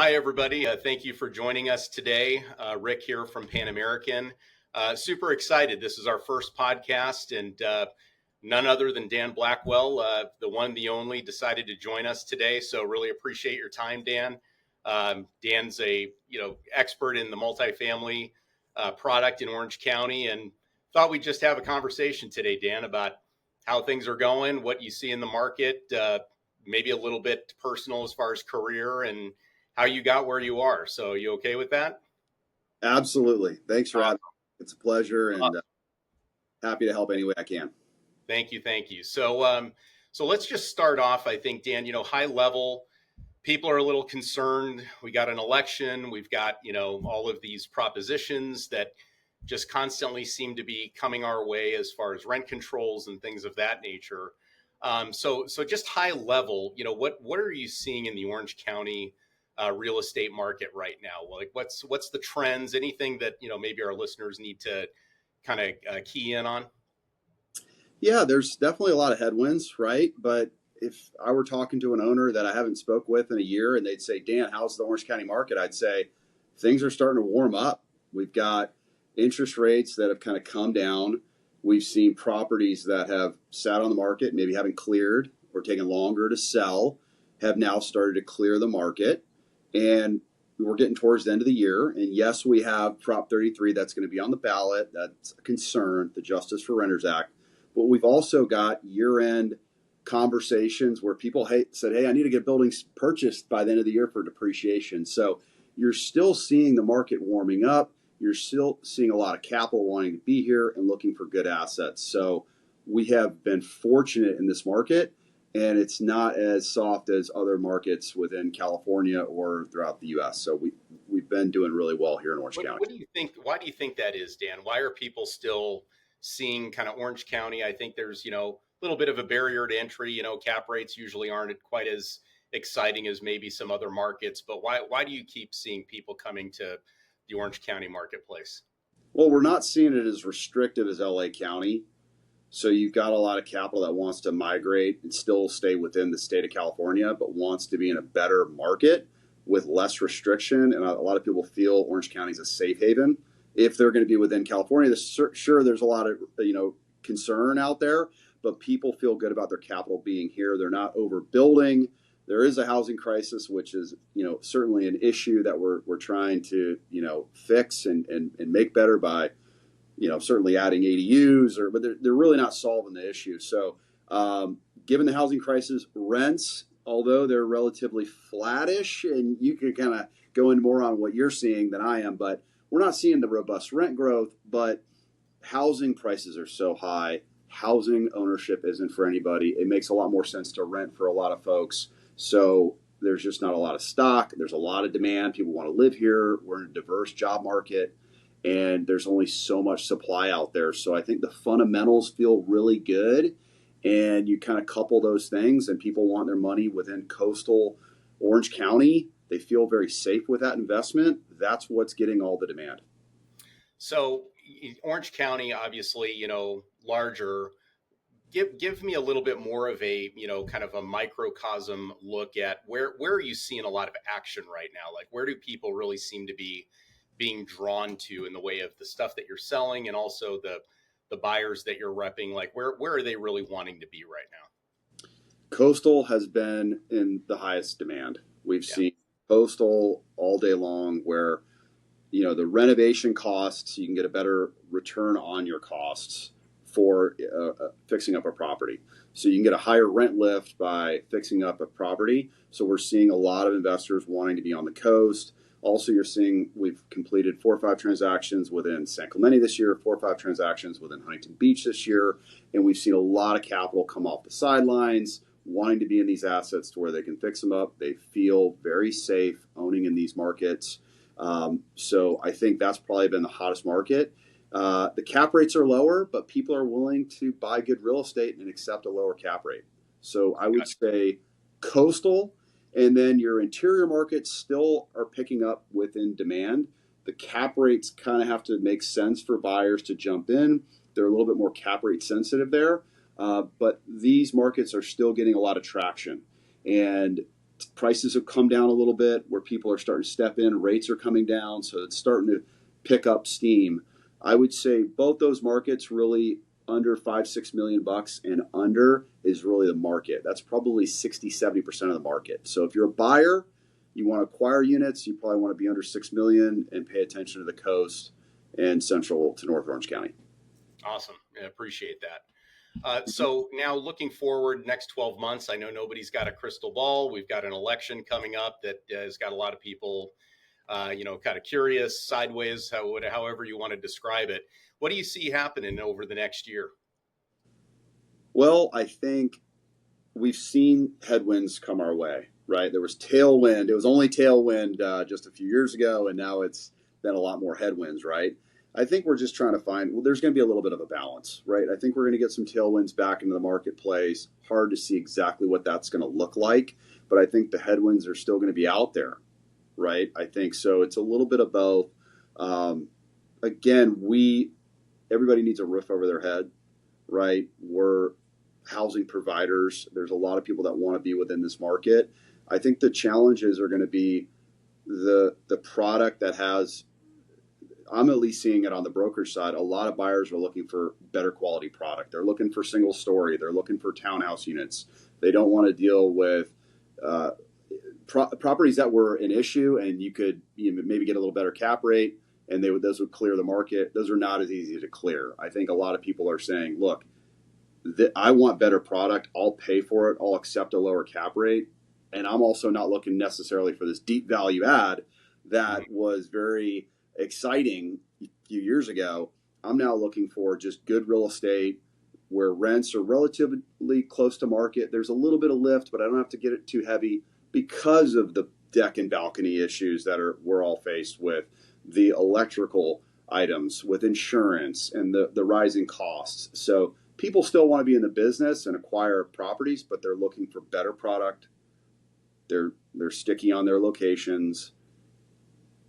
Hi, everybody. Thank you for joining us today. Rick here from Pan American. Super excited. This is our first podcast, and none other than Dan Blackwell, the one, the only, decided to join us today. So really appreciate your time, Dan. Dan's a expert in the multifamily product in Orange County, and thought we'd just have a conversation today, Dan, about how things are going, what you see in the market, maybe a little bit personal as far as career and how you got where you are. So you okay with that? Absolutely. Thanks for having me. It's a pleasure and happy to help any way I can. Thank you. Thank you. So let's just start off. I think, Dan, high level, people are a little concerned. We got an election. We've got, all of these propositions that just constantly seem to be coming our way as far as rent controls and things of that nature. So just high level, what are you seeing in the Orange County real estate market right now? Like what's the trends? Anything that maybe our listeners need to kind of key in on? Yeah, there's definitely a lot of headwinds, right? But if I were talking to an owner that I haven't spoke with in a year and they'd say, Dan, how's the Orange County market? I'd say things are starting to warm up. We've got interest rates that have kind of come down. We've seen properties that have sat on the market, maybe haven't cleared or taken longer to sell, have now started to clear the market. And we're getting towards the end of the year. And yes, we have Prop 33 that's going to be on the ballot. That's a concern, the Justice for Renters Act. But we've also got year-end conversations where people said, hey, I need to get buildings purchased by the end of the year for depreciation. So you're still seeing the market warming up. You're still seeing a lot of capital wanting to be here and looking for good assets. So we have been fortunate in this market, and it's not as soft as other markets within California or throughout the U.S. So we've been doing really well here in Orange County. What do you think? Why do you think that is, Dan? Why are people still seeing kind of Orange County? I think there's, a little bit of a barrier to entry. Cap rates usually aren't quite as exciting as maybe some other markets. But why do you keep seeing people coming to the Orange County marketplace? Well, we're not seeing it as restrictive as LA County. So you've got a lot of capital that wants to migrate and still stay within the state of California, but wants to be in a better market with less restriction. And a lot of people feel Orange County is a safe haven. If they're going to be within California, sure, there's a lot of concern out there, but people feel good about their capital being here. They're not overbuilding. There is a housing crisis, which is certainly an issue that we're trying to fix and make better by certainly adding ADUs, but they're really not solving the issue. So given the housing crisis, rents, although they're relatively flattish, and you can kind of go in more on what you're seeing than I am, but we're not seeing the robust rent growth, but housing prices are so high. Housing ownership isn't for anybody. It makes a lot more sense to rent for a lot of folks. So there's just not a lot of stock. There's a lot of demand. People want to live here. We're in a diverse job market, and there's only so much supply out there. So I think the fundamentals feel really good, and you kind of couple those things, and people want their money within coastal Orange County. They feel very safe with that investment. That's what's getting all the demand. So Orange County, obviously, larger. Give me a little bit more of a, kind of a microcosm look at where are you seeing a lot of action right now? Like, where do people really seem to be being drawn to in the way of the stuff that you're selling, and also the buyers that you're repping? Like, where are they really wanting to be right now? Coastal has been in the highest demand. We've seen coastal all day long, where the renovation costs, you can get a better return on your costs for fixing up a property. So you can get a higher rent lift by fixing up a property. So we're seeing a lot of investors wanting to be on the coast. Also, you're seeing we've completed 4 or 5 transactions within San Clemente this year, 4 or 5 transactions within Huntington Beach this year, and we've seen a lot of capital come off the sidelines, wanting to be in these assets to where they can fix them up. They feel very safe owning in these markets. So I think that's probably been the hottest market. The cap rates are lower, but people are willing to buy good real estate and accept a lower cap rate. So I would say coastal, and then your interior markets still are picking up within demand. The cap rates kind of have to make sense for buyers to jump in. They're a little bit more cap rate sensitive there. But these markets are still getting a lot of traction. And prices have come down a little bit where people are starting to step in. Rates are coming down, so it's starting to pick up steam. I would say both those markets really under 5-6 million bucks and under is really the market. That's probably 60-70% of the market. So if you're a buyer, you want to acquire units, you probably want to be under 6 million and pay attention to the coast and central to North Orange County. Awesome. I appreciate that. So now looking forward, next 12 months, I know nobody's got a crystal ball. We've got an election coming up that has got a lot of people, kind of curious, sideways, however you want to describe it. What do you see happening over the next year? Well, I think we've seen headwinds come our way, right? There was tailwind. It was only tailwind just a few years ago, and now it's been a lot more headwinds, right? I think we're just trying to find, well, there's going to be a little bit of a balance, right? I think we're going to get some tailwinds back into the marketplace. Hard to see exactly what that's going to look like, but I think the headwinds are still going to be out there, right? I think so. It's a little bit of both. Again, everybody needs a roof over their head, right? We're housing providers. There's a lot of people that want to be within this market. I think the challenges are going to be the product that has, I'm at least seeing it on the brokerage side. A lot of buyers are looking for better quality product. They're looking for single story. They're looking for townhouse units. They don't want to deal with properties that were an issue, and you could maybe get a little better cap rate, and those would clear the market. Those are not as easy to clear. I think a lot of people are saying, look, I want better product. I'll pay for it. I'll accept a lower cap rate. And I'm also not looking necessarily for this deep value add that was very exciting a few years ago. I'm now looking for just good real estate where rents are relatively close to market. There's a little bit of lift, but I don't have to get it too heavy because of the deck and balcony issues that we're all faced with, the electrical items, with insurance and the rising costs. So people still want to be in the business and acquire properties, but they're looking for better product. They're sticky on their locations,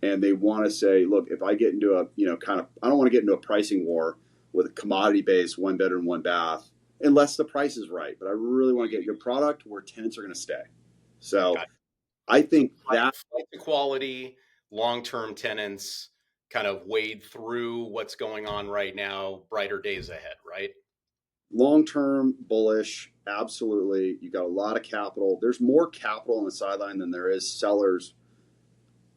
and they want to say, look, if I get into I don't want to get into a pricing war with a commodity based 1 bedroom, 1 bath, unless the price is right. But I really want to get good product where tenants are going to stay. So I think that the quality, long-term tenants kind of wade through what's going on right now, brighter days ahead, right? Long-term bullish, absolutely. You got a lot of capital. There's more capital on the sideline than there is sellers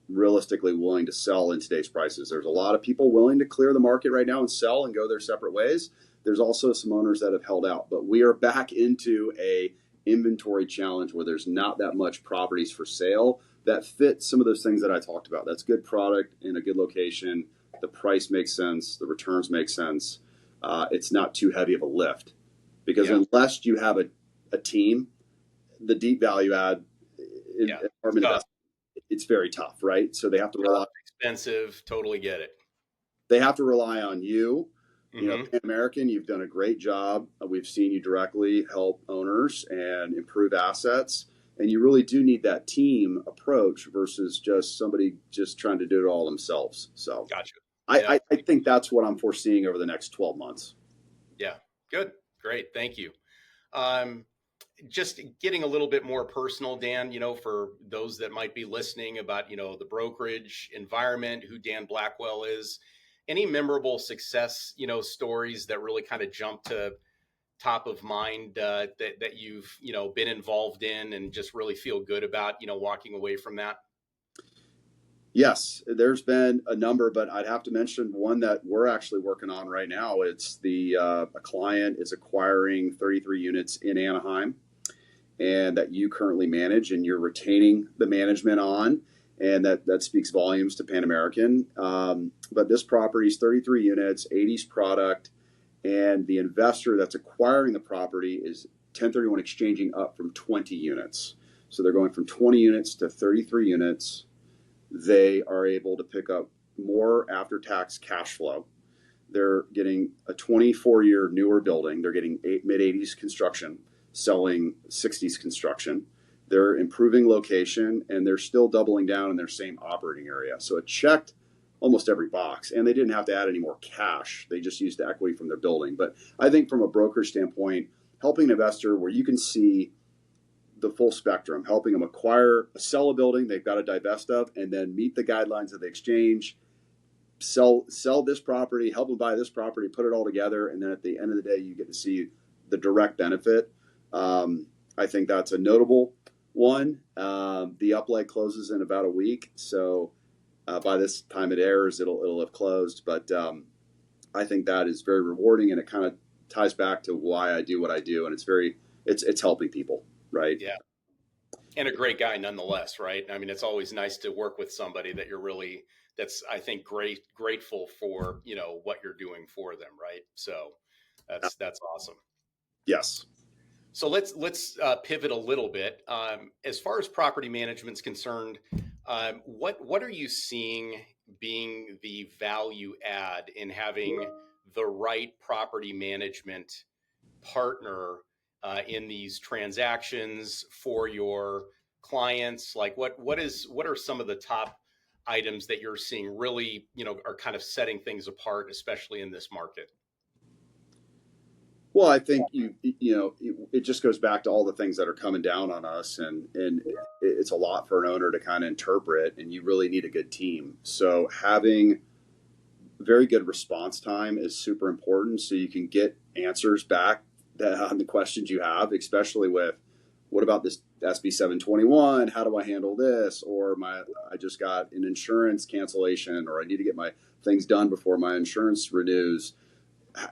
realistically willing to sell in today's prices. There's a lot of people willing to clear the market right now and sell and go their separate ways. There's also some owners that have held out, but we are back into a inventory challenge where there's not that much properties for sale that fit some of those things that I talked about. That's good product in a good location. The price makes sense. The returns make sense. It's not too heavy of a lift because unless you have a team, the deep value add apartment investment, it's very tough, right? So they have to rely. Expensive, totally get it. They have to rely on you. You know, Pan American, you've done a great job. We've seen you directly help owners and improve assets. And you really do need that team approach versus just somebody just trying to do it all themselves. So gotcha. I think that's what I'm foreseeing over the next 12 months. Yeah, good. Great. Thank you. Just getting a little bit more personal, Dan, for those that might be listening about, the brokerage environment, who Dan Blackwell is, any memorable success, stories that really kind of jump to top of mind that you've, been involved in and just really feel good about, walking away from that? Yes, there's been a number, but I'd have to mention one that we're actually working on right now. It's a client is acquiring 33 units in Anaheim, and that you currently manage, and you're retaining the management on, and that speaks volumes to Pan American. But this property is 33 units, 80s product, and the investor that's acquiring the property is 1031 exchanging up from 20 units. So they're going from 20 units to 33 units. They are able to pick up more after-tax cash flow. They're getting a 24-year newer building. They're getting mid-80s construction, selling 60s construction. They're improving location, and they're still doubling down in their same operating area. So it checked almost every box, and they didn't have to add any more cash. They just used the equity from their building. But I think from a broker standpoint, helping an investor where you can see the full spectrum, helping them sell a building they've got to divest of, and then meet the guidelines of the exchange, sell this property, help them buy this property, put it all together, and then at the end of the day, you get to see the direct benefit. I think that's a notable one. The upleg closes in about a week, so by this time it airs, it'll have closed. But I think that is very rewarding, and it kind of ties back to why I do what I do, and it's helping people, right? Yeah. And a great guy nonetheless, right? I mean, it's always nice to work with somebody that that's, I think, grateful for, what you're doing for them, right? So that's awesome. Yes. So let's pivot a little bit. As far as property management's concerned, what are you seeing being the value add in having the right property management partner in these transactions for your clients? Like what are some of the top items that you're seeing really, are kind of setting things apart, especially in this market? Well, I think it just goes back to all the things that are coming down on us, and it's a lot for an owner to kind of interpret, and you really need a good team. So having very good response time is super important, so you can get answers back on the questions you have, especially with what about this SB 721? How do I handle this? Or I just got an insurance cancellation, or I need to get my things done before my insurance renews.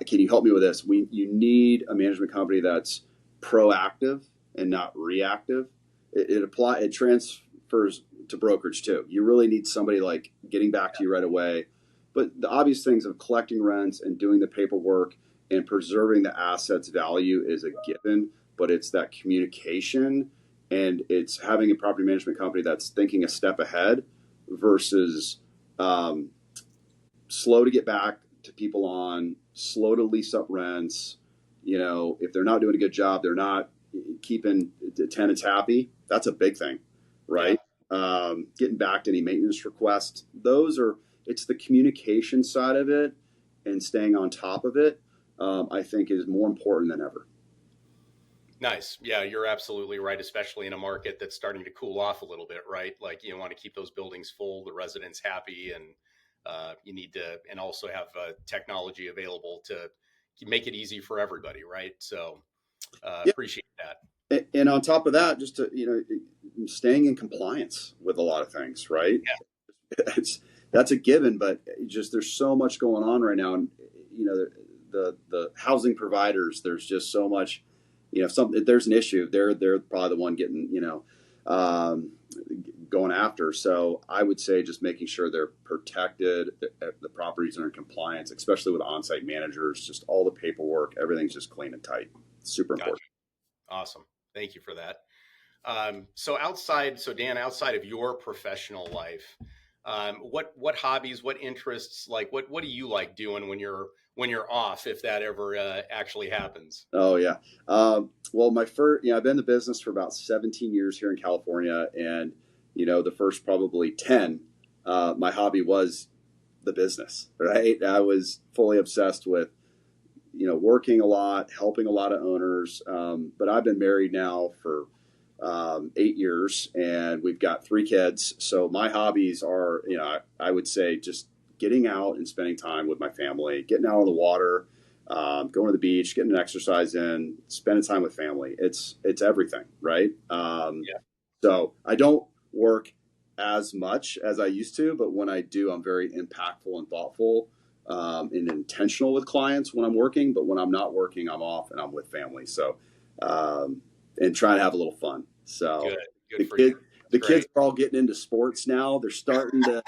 Can you help me with this? You need a management company that's proactive and not reactive. It transfers to brokerage too. You really need somebody like getting back to you right away. But the obvious things of collecting rents and doing the paperwork and preserving the asset's value is a given, but it's that communication, and it's having a property management company that's thinking a step ahead versus slow to get back to people slow to lease up rents. If they're not doing a good job, they're not keeping the tenants happy. That's a big thing, right? Yeah. Getting back to any maintenance requests. It's the communication side of it and staying on top of it, I think is more important than ever. Nice. Yeah, you're absolutely right, especially in a market that's starting to cool off a little bit, right? Like you want to keep those buildings full, the residents happy, and you need to, and also have technology available to make it easy for everybody, right? So Yeah. appreciate that. And on top of that, just to, staying in compliance with a lot of things, right? Yeah. That's a given, but just there's so much going on right now, and the housing providers, there's just so much. If there's an issue, they're probably the one getting going after. So I would say just making sure they're protected, the properties are in compliance, especially with on-site managers. Just all the paperwork, everything's just clean and tight. Super important. Gotcha. Awesome. Thank you for that. So Dan, outside of your professional life, what hobbies, what interests, like what do you like doing when you're off, if that ever actually happens? Oh yeah. Well, I've been in the business for about 17 years here in California, and the first probably 10, my hobby was the business. Right. I was fully obsessed with working a lot, helping a lot of owners. But I've been married now for 8 years, and we've got 3 kids. So my hobbies are, I would say just getting out and spending time with my family, getting out on the water, going to the beach, getting an exercise in, spending time with family. It's everything, right? Yeah. So I don't work as much as I used to, but when I do, I'm very impactful and thoughtful and intentional with clients when I'm working. But when I'm not working, I'm off and I'm with family. So and trying to have a little fun. So good for you. The kids are all getting into sports now. They're starting to.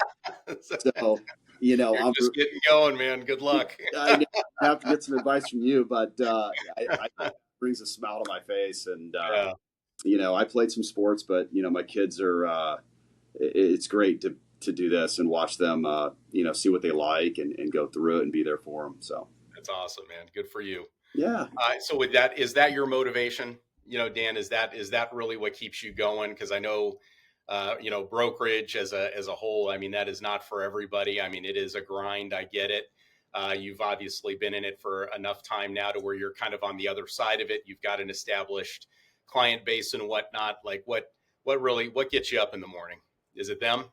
So I'm just getting going, man. Good luck. I have to get some advice from you, but it brings a smile to my face. And I played some sports, but my kids are. It's great to do this and watch them, see what they like and go through it and be there for them. So that's awesome, man. Good for you. Yeah. So with that, is that your motivation? Dan, is that really what keeps you going? Because I know, brokerage as a whole, I mean, that is not for everybody. I mean, it is a grind. I get it. You've obviously been in it for enough time now to where you're kind of on the other side of it. You've got an established client base and whatnot? Like what gets you up in the morning? Is it them?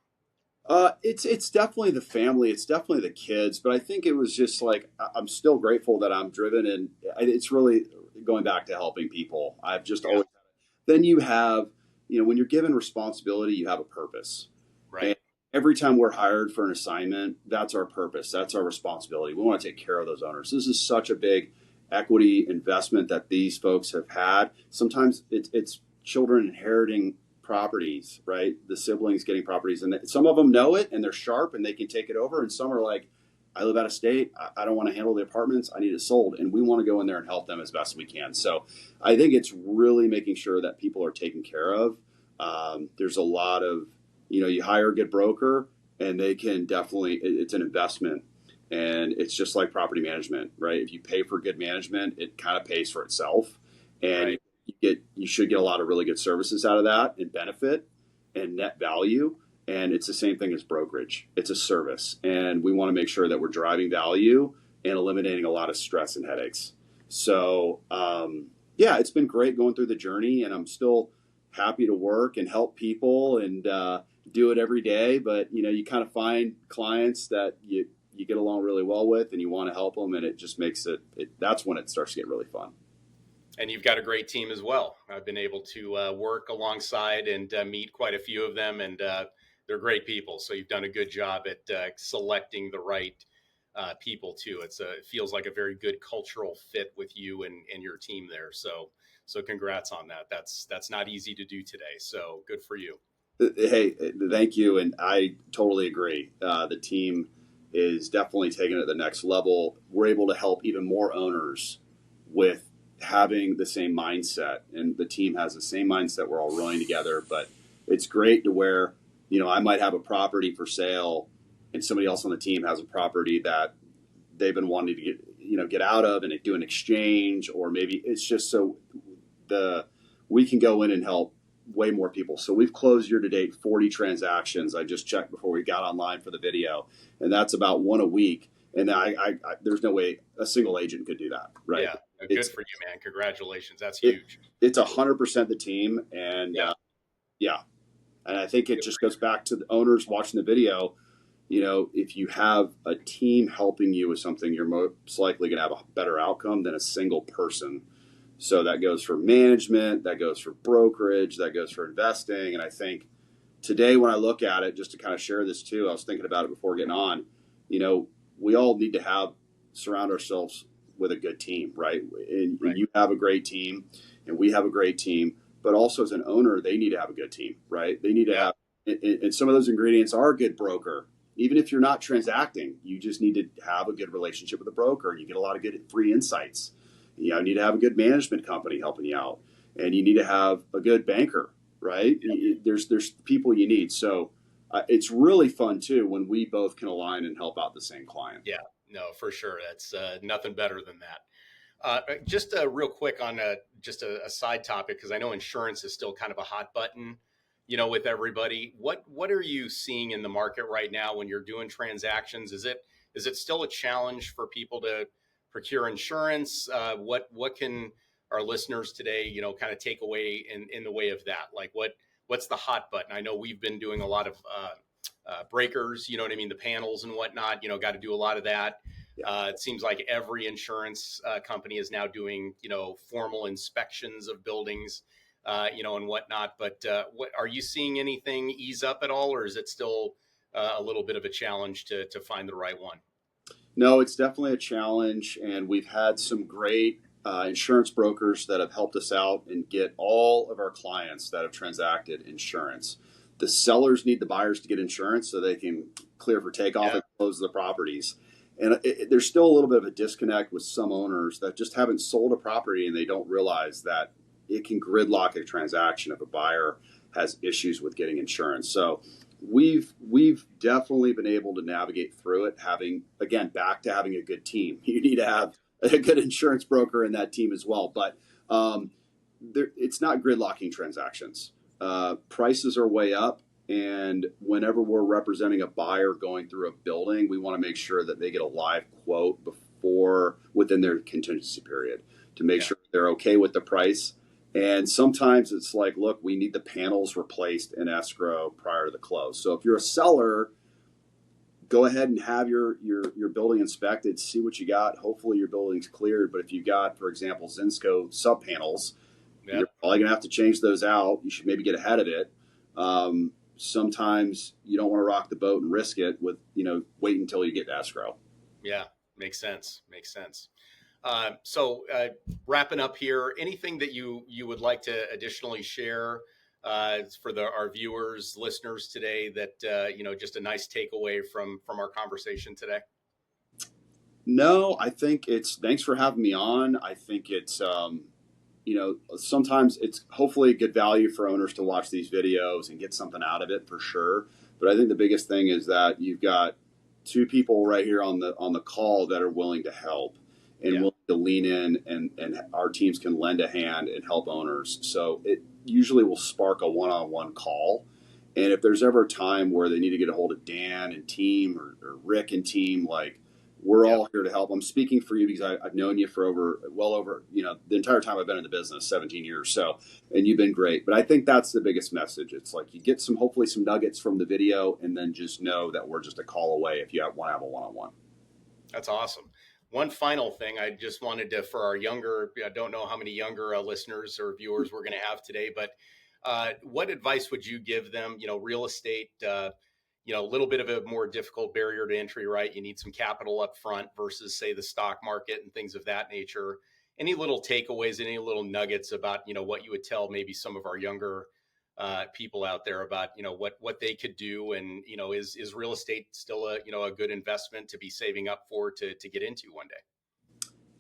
It's definitely the family. It's definitely the kids. But I think it was just like I'm still grateful that I'm driven, and it's really going back to helping people. I've just Yeah. always. Then you have, when you're given responsibility, you have a purpose. And Right. every time we're hired for an assignment, that's our purpose. That's our responsibility. We want to take care of those owners. This is such a big equity investment that these folks have had. Sometimes it's children inheriting properties, right? The siblings getting properties, and some of them know it and they're sharp and they can take it over. And some are like, I live out of state. I don't want to handle the apartments. I need it sold. And we want to go in there and help them as best we can. So I think it's really making sure that people are taken care of. There's a lot of, you hire a good broker and they can definitely, it's an investment. And it's just like property management, right? If you pay for good management, it kind of pays for itself. And Right. you should get a lot of really good services out of that and benefit and net value. And it's the same thing as brokerage. It's a service. And we want to make sure that we're driving value and eliminating a lot of stress and headaches. So, yeah, it's been great going through the journey, and I'm still happy to work and help people and do it every day. But, you kind of find clients that you get along really well with and you want to help them. And it just makes that's when it starts to get really fun. And you've got a great team as well. I've been able to work alongside and meet quite a few of them, and they're great people. So you've done a good job at selecting the right people too. It feels like a very good cultural fit with you and your team there. So congrats on that. That's not easy to do today. So good for you. Hey, thank you. And I totally agree. The team is definitely taking it to the next level. We're able to help even more owners with having the same mindset, and the team has the same mindset. We're all rowing together, but it's great to where, I might have a property for sale and somebody else on the team has a property that they've been wanting to get out of and do an exchange, or maybe it's just so we can go in and help way more people. So we've closed year to date 40 transactions. I just checked before we got online for the video, and that's about one a week. And there's no way a single agent could do that, right? Yeah, good for you, man. Congratulations. That's it, huge. it's 100% the team, and Yeah, yeah, and I think it good just for you. goes back to the owners watching the video. If you have a team helping you with something, you're most likely going to have a better outcome than a single person. So that goes for management, that goes for brokerage, that goes for investing. And I think today, when I look at it, just to kind of share this too, I was thinking about it before getting on, we all need to surround ourselves with a good team, right? And Right. you have a great team, and we have a great team. But also as an owner, they need to have a good team, right? They need to Yeah. have, and some of those ingredients are a good broker. Even if you're not transacting, you just need to have a good relationship with a broker, and you get a lot of good free insights. You need to have a good management company helping you out, and you need to have a good banker, right? Yeah. There's people you need. So it's really fun too when we both can align and help out the same client. Yeah. No, for sure. That's nothing better than that. Just real quick on just a side topic, because I know insurance is still kind of a hot button, with everybody. What are you seeing in the market right now when you're doing transactions? Is it still a challenge for people to procure insurance? What can our listeners today, kind of take away in the way of that? Like what's the hot button? I know we've been doing a lot of breakers, you know what I mean, the panels and whatnot. Got to do a lot of that. Yeah. It seems like every insurance company is now doing, formal inspections of buildings, and whatnot. But what are you seeing anything ease up at all, or is it still a little bit of a challenge to find the right one? No, it's definitely a challenge, and we've had some great insurance brokers that have helped us out and get all of our clients that have transacted insurance. The sellers need the buyers to get insurance so they can clear for takeoff Yeah. and close the properties. And there's still a little bit of a disconnect with some owners that just haven't sold a property and they don't realize that it can gridlock a transaction if a buyer has issues with getting insurance. So we've definitely been able to navigate through it, having, again, back to having a good team. You need to have a good insurance broker in that team as well. But it's not gridlocking transactions. Prices are way up. And whenever we're representing a buyer going through a building, we want to make sure that they get a live quote within their contingency period to make Yeah. sure they're okay with the price. And sometimes it's like, look, we need the panels replaced in escrow prior to the close. So if you're a seller, go ahead and have your building inspected, see what you got. Hopefully your building's cleared. But if you got, for example, Zinsco sub panels, you're probably going to have to change those out. You should maybe get ahead of it. Sometimes you don't want to rock the boat and risk it with, wait until you get to escrow. Yeah, makes sense. Makes sense. So wrapping up here, anything that you would like to additionally share for our viewers, listeners today that, just a nice takeaway from our conversation today? No, I think thanks for having me on. I think it's, sometimes it's hopefully good value for owners to watch these videos and get something out of it for sure. But I think the biggest thing is that you've got two people right here on the call that are willing to help and willing to lean in, and our teams can lend a hand and help owners. So it usually will spark a one-on-one call. And if there's ever a time where they need to get a hold of Dan and team or Rick and team, like, we're all here to help. I'm speaking for you because I've known you for well over, the entire time I've been in the business, 17 years. So, and you've been great. But I think that's the biggest message. It's like you get hopefully some nuggets from the video, and then just know that we're just a call away if you want to have a one-on-one. That's awesome. One final thing I just wanted to, for our younger, I don't know how many younger listeners or viewers we're going to have today, but what advice would you give them? Real estate, a little bit of a more difficult barrier to entry, right? You need some capital up front versus, say, the stock market and things of that nature. Any little takeaways, any little nuggets about, what you would tell maybe some of our younger people out there about, what they could do, and, is real estate still a good investment to be saving up for to get into one day?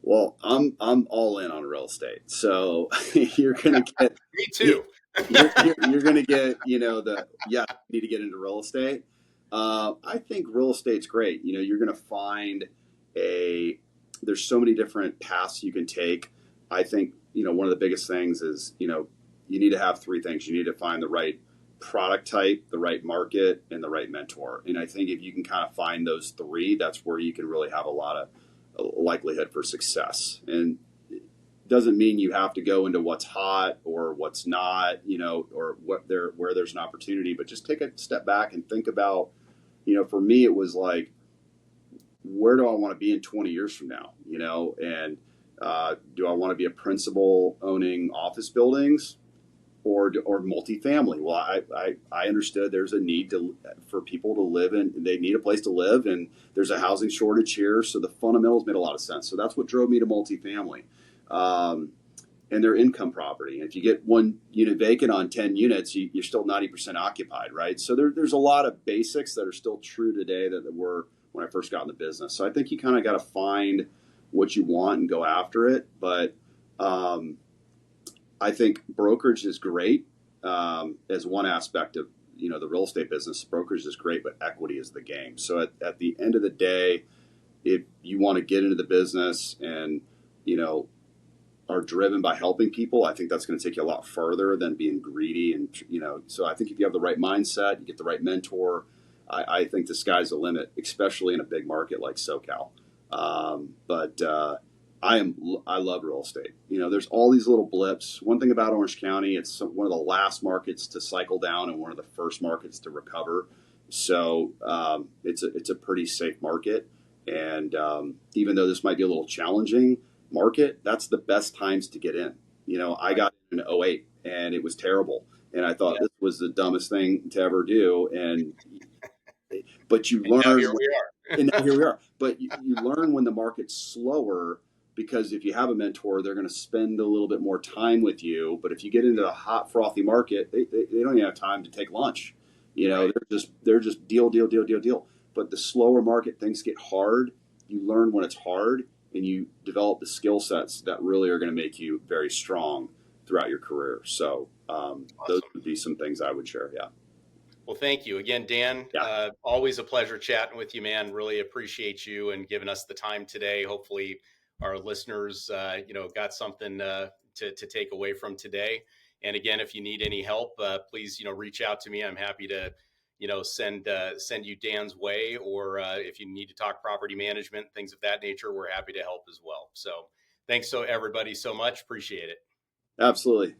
Well, I'm all in on real estate, so you're gonna get me too. you're gonna get you need to get into real estate. I think real estate's great. You're gonna find there's so many different paths you can take. I think one of the biggest things is you need to have three things. You need to find the right product type, the right market, and the right mentor. And I think if you can kind of find those three, that's where you can really have a lot of likelihood for success. And it doesn't mean you have to go into what's hot or what's not, or where there's an opportunity, but just take a step back and think about, for me, it was like, where do I want to be in 20 years from now? And do I want to be a principal owning office buildings or multifamily? Well, I understood there's a need for people to live in. They need a place to live, and there's a housing shortage here. So the fundamentals made a lot of sense. So that's what drove me to multifamily, and their income property. And if you get one unit vacant on 10 units, you're still 90% occupied, right? So there's a lot of basics that are still true today that were when I first got in the business. So I think you kind of got to find what you want and go after it. But I think brokerage is great as one aspect of the real estate business. Brokerage is great, but equity is the game. So at the end of the day, if you want to get into the business and are driven by helping people, I think that's going to take you a lot further than being greedy. And so I think if you have the right mindset, you get the right mentor, I think the sky's the limit, especially in a big market like SoCal. But I love real estate. There's all these little blips. One thing about Orange County, it's one of the last markets to cycle down and one of the first markets to recover. So it's a pretty safe market. And even though this might be a little challenging market, that's the best times to get in. I got in 2008 and it was terrible. And I thought this was the dumbest thing to ever do. But you learn. Now here we are. And now here we are. But you learn when the market's slower, because if you have a mentor, they're going to spend a little bit more time with you. But if you get into a hot, frothy market, they don't even have time to take lunch. Right. They're just deal. But the slower market, things get hard. You learn when it's hard, and you develop the skill sets that really are going to make you very strong throughout your career. So awesome. Those would be some things I would share. Yeah. Well, thank you again, Dan. Always a pleasure chatting with you, man. Really appreciate you and giving us the time today. Hopefully our listeners, got something to take away from today. And again, if you need any help, please, reach out to me. I'm happy to, send you Dan's way, or if you need to talk property management, things of that nature, we're happy to help as well. So thanks everybody so much. Appreciate it. Absolutely.